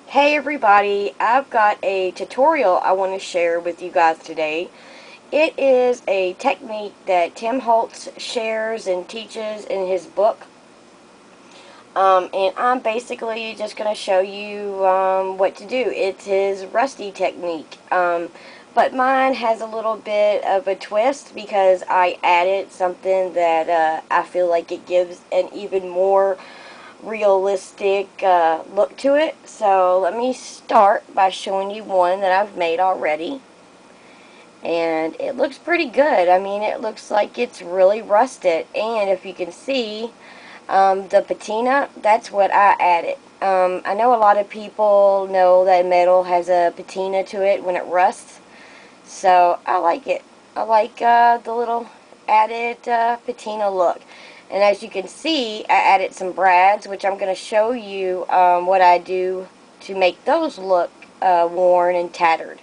Hey everybody, I've got a tutorial I want to share with you guys today. It is a technique that Tim Holtz shares and teaches in his book. And I'm basically just going to show you what to do. It's his rusty technique. But mine has a little bit of a twist because I added something that I feel like it gives an even more realistic look to it. So let me start by showing you one that I've made already, and it looks pretty good. I mean, it looks like it's really rusted, and if you can see the patina, that's what I added. I know a lot of people know that metal has a patina to it when it rusts, so I like it. I like the little added patina look. And as you can see, I added some brads, which I'm going to show you what I do to make those look worn and tattered.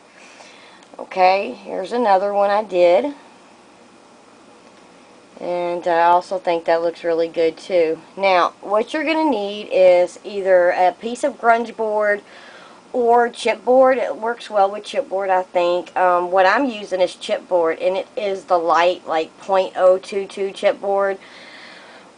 Okay, here's another one I did. And I also think that looks really good too. Now, what you're going to need is either a piece of grunge board or chipboard. It works well with chipboard, I think. What I'm using is chipboard, and it is the light, like .022 chipboard,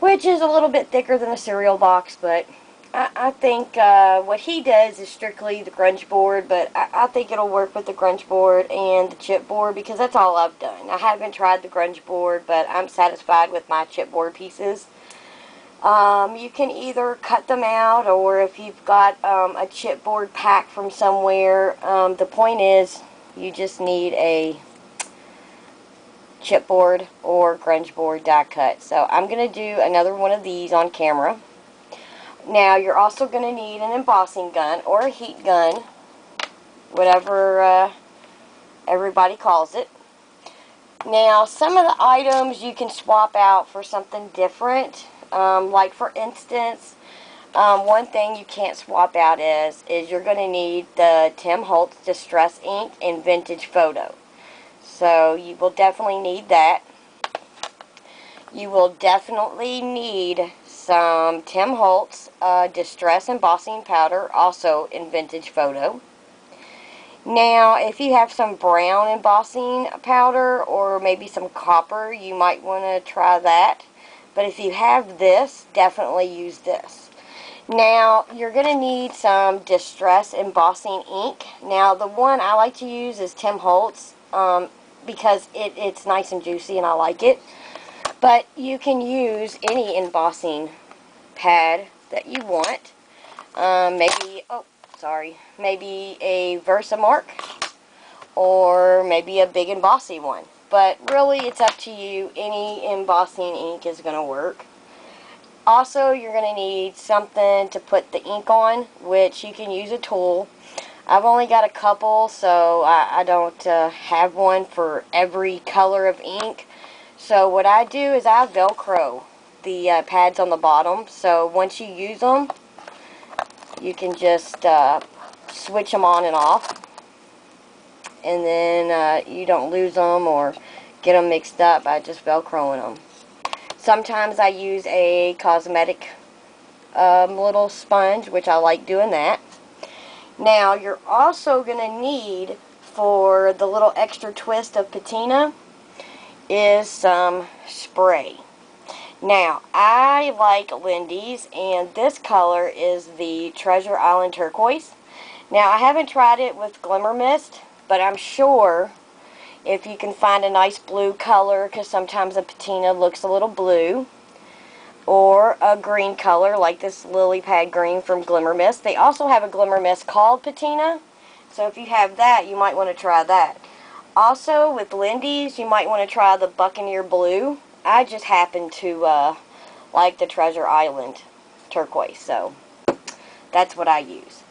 which is a little bit thicker than a cereal box, but I think what he does is strictly the grunge board, but I think it'll work with the grunge board and the chipboard because that's all I've done. I haven't tried the grunge board, but I'm satisfied with my chipboard pieces. You can either cut them out, or if you've got a chipboard pack from somewhere, the point is you just need a chipboard or grunge board die cut. So I'm going to do another one of these on camera. Now you're also going to need an embossing gun or a heat gun, whatever everybody calls it. Now some of the items you can swap out for something different. Like for instance, one thing you can't swap out is you're going to need the Tim Holtz Distress Ink and Vintage Photo. So you will definitely need that. You will definitely need some Tim Holtz Distress Embossing Powder, also in Vintage Photo. Now, if you have some brown embossing powder or maybe some copper, you might want to try that. But if you have this, definitely use this. Now, you're going to need some Distress Embossing Ink. Now, the one I like to use is Tim Holtz. Because it's nice and juicy and I like it. But you can use any embossing pad that you want. Maybe a Versamark or maybe a big embossy one. But really it's up to you. Any embossing ink is going to work. Also, you're going to need something to put the ink on, which you can use a tool. I've only got a couple, so I don't have one for every color of ink. So what I do is I Velcro the pads on the bottom. So once you use them, you can just switch them on and off. And then you don't lose them or get them mixed up by just Velcroing them. Sometimes I use a cosmetic little sponge, which I like doing that. Now, you're also going to need, for the little extra twist of patina, is some spray. Now, I like Lindy's, and this color is the Treasure Island Turquoise. Now, I haven't tried it with Glimmer Mist, but I'm sure if you can find a nice blue color, because sometimes the patina looks a little blue, or a green color like this lily pad green from Glimmer Mist. They also have a Glimmer Mist called patina, so if you have that, you might want to try that. Also, with Lindy's, you might want to try the Buccaneer Blue. I just happen to like the Treasure Island Turquoise, so that's what I use.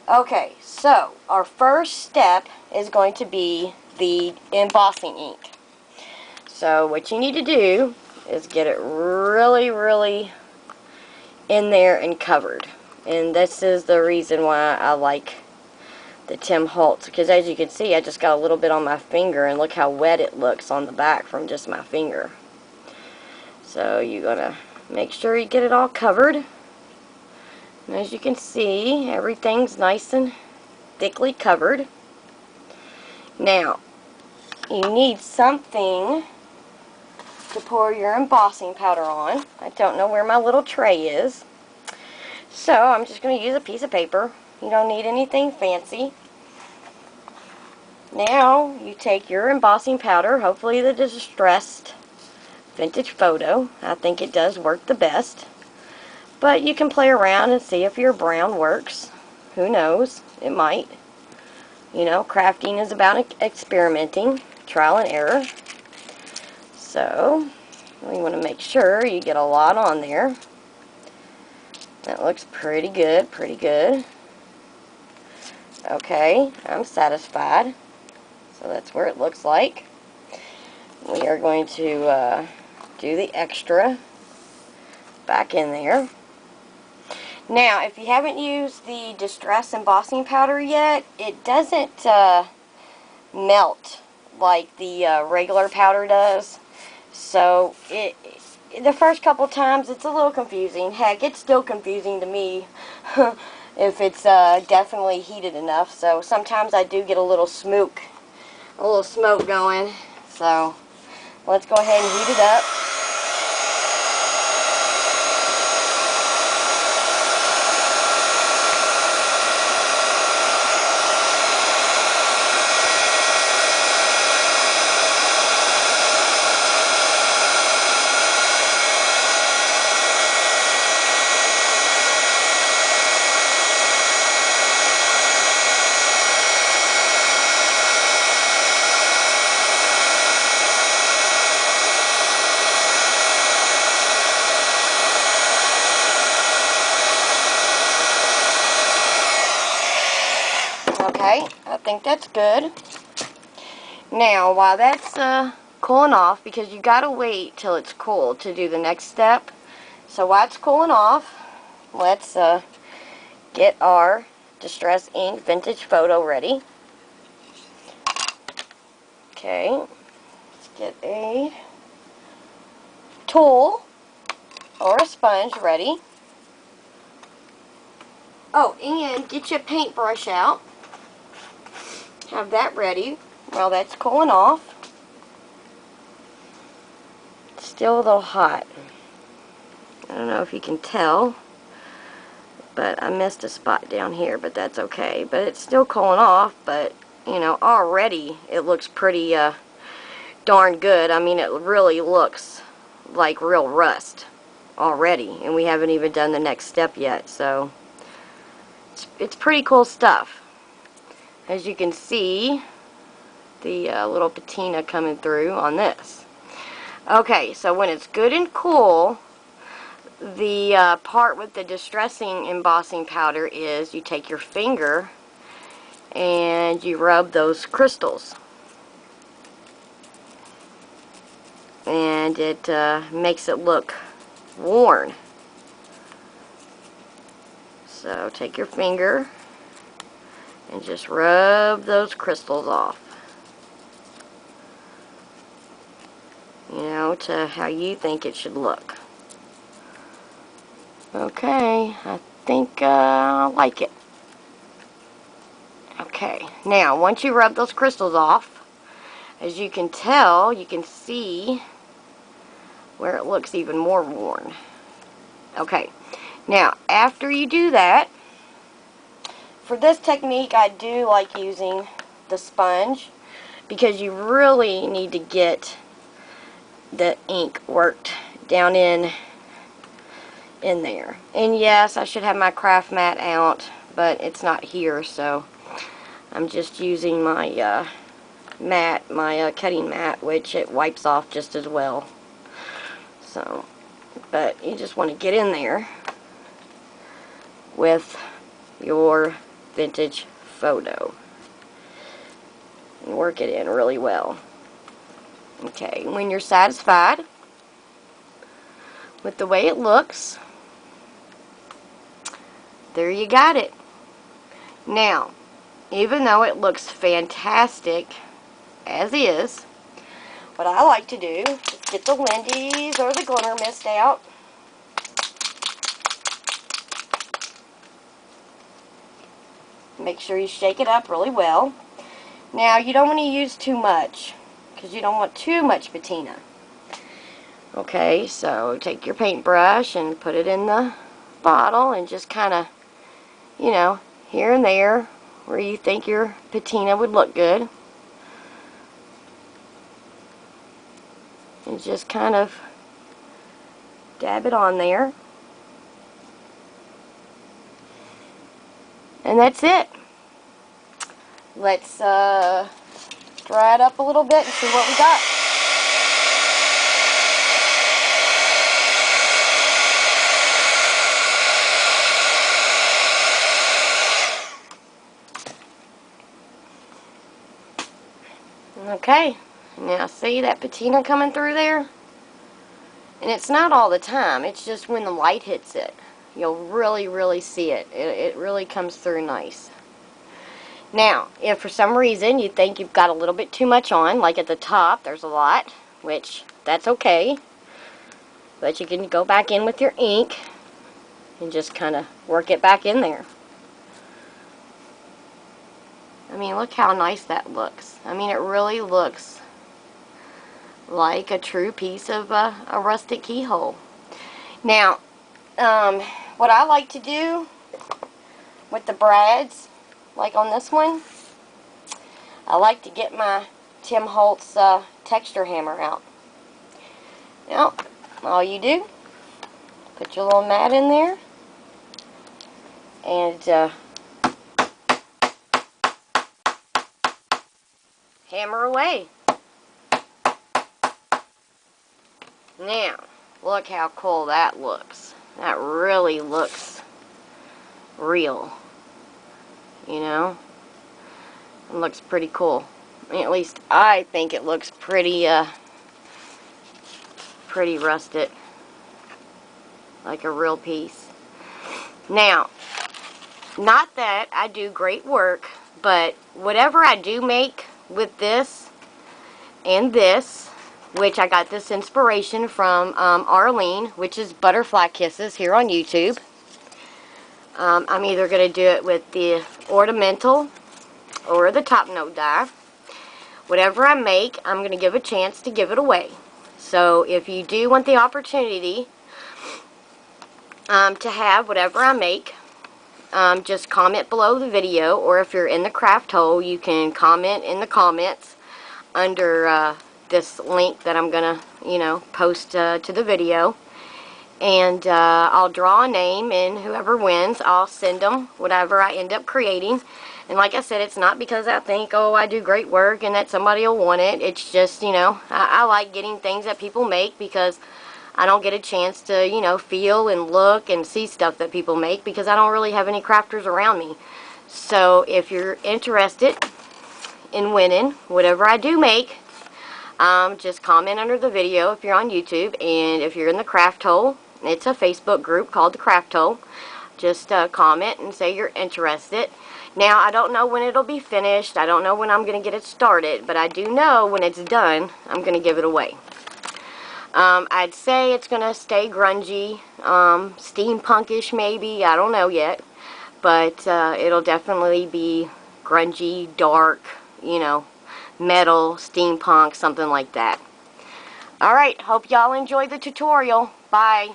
Okay, so our first step is going to be the embossing ink. So what you need to do is get it really in there and covered. And this is the reason why I like the Tim Holtz, because as you can see, I just got a little bit on my finger, and look how wet it looks on the back from just my finger. So you're gonna make sure you get it all covered. As you can see, everything's nice and thickly covered. Now, you need something to pour your embossing powder on. I don't know where my little tray is. So, I'm just going to use a piece of paper. You don't need anything fancy. Now, you take your embossing powder, hopefully the distressed vintage photo. I think it does work the best. But you can play around and see if your brown works. Who knows? It might. You know, crafting is about experimenting, trial and error. So, we want to make sure you get a lot on there. That looks pretty good, pretty good. Okay, I'm satisfied. So that's where it looks like. We are going to do the extra back in there. Now, if you haven't used the Distress Embossing Powder yet, it doesn't melt like the regular powder does. So, the first couple times it's a little confusing. Heck, it's still confusing to me if it's definitely heated enough. So, sometimes I do get a little smoke going. So, let's go ahead and heat it up. Okay, I think that's good. Now, while that's cooling off, because you gotta wait till it's cool to do the next step. So while it's cooling off, let's get our Distress Ink Vintage Photo ready. Okay, let's get a tool or a sponge ready. Oh, and get your paintbrush out. Have that ready while that's cooling off. It's still a little hot. I don't know if you can tell, but I missed a spot down here, but that's okay. But it's still cooling off, but you know, already it looks pretty darn good. I mean, it really looks like real rust already, and we haven't even done the next step yet, so it's pretty cool stuff. As you can see, the little patina coming through on this. Okay, so when it's good and cool, the part with the distressing embossing powder is you take your finger and you rub those crystals. And it makes it look worn. So take your finger and just rub those crystals off. You know, to how you think it should look. Okay, I think I like it. Okay, now once you rub those crystals off, as you can tell, you can see where it looks even more worn. Okay, now after you do that, for this technique I do like using the sponge because you really need to get the ink worked down in there. And yes, I should have my craft mat out, but it's not here, so I'm just using my mat, my cutting mat, which it wipes off just as well. So, but you just want to get in there with your vintage photo and work it in really well. Okay, when you're satisfied with the way it looks, there you got it. Now, even though it looks fantastic as is, what I like to do is get the Lindy's or the glitter mist out Make sure you shake it up really well. Now, you don't want to use too much, because you don't want too much patina. Okay, so take your paintbrush and put it in the bottle and just kind of, you know, here and there where you think your patina would look good. And just kind of dab it on there. And that's it. Let's dry it up a little bit and see what we got. Okay, now see that patina coming through there? And it's not all the time, it's just when the light hits it. You'll really see it. It really comes through nice. Now, if for some reason you think you've got a little bit too much on, like at the top there's a lot, which that's okay. But you can go back in with your ink and just kind of work it back in there. I mean, look how nice that looks. I mean, it really looks like a true piece of a rustic keyhole. Now, what I like to do with the brads, like on this one, I like to get my Tim Holtz texture hammer out. Now, all you do, put your little mat in there, and hammer away. Now, look how cool that looks. That really looks real. You know? It looks pretty cool. I mean, at least I think it looks pretty, pretty rusted. Like a real piece. Now, not that I do great work, but whatever I do make with this and this, which I got this inspiration from Arlene, which is Butterfly Kisses here on YouTube. I'm either going to do it with the ornamental or the top note die. Whatever I make, I'm going to give a chance to give it away. So if you do want the opportunity to have whatever I make, just comment below the video, or if you're in the craft hole, you can comment in the comments under this link that I'm gonna, you know, post to the video, and I'll draw a name, and whoever wins, I'll send them whatever I end up creating. And like I said, it's not because I think, oh, I do great work and that somebody will want it. It's just, you know, I like getting things that people make, because I don't get a chance to, you know, feel and look and see stuff that people make, because I don't really have any crafters around me. So if you're interested in winning whatever I do make, just comment under the video if you're on YouTube, and if you're in the craft hole, it's a Facebook group called the Craft Hole. Just comment and say you're interested. Now, I don't know when it'll be finished. I don't know when I'm going to get it started, but I do know when it's done, I'm going to give it away. I'd say it's going to stay grungy, steampunkish maybe, I don't know yet, but it'll definitely be grungy, dark, you know, metal, steampunk, something like that. Alright, hope y'all enjoyed the tutorial. Bye.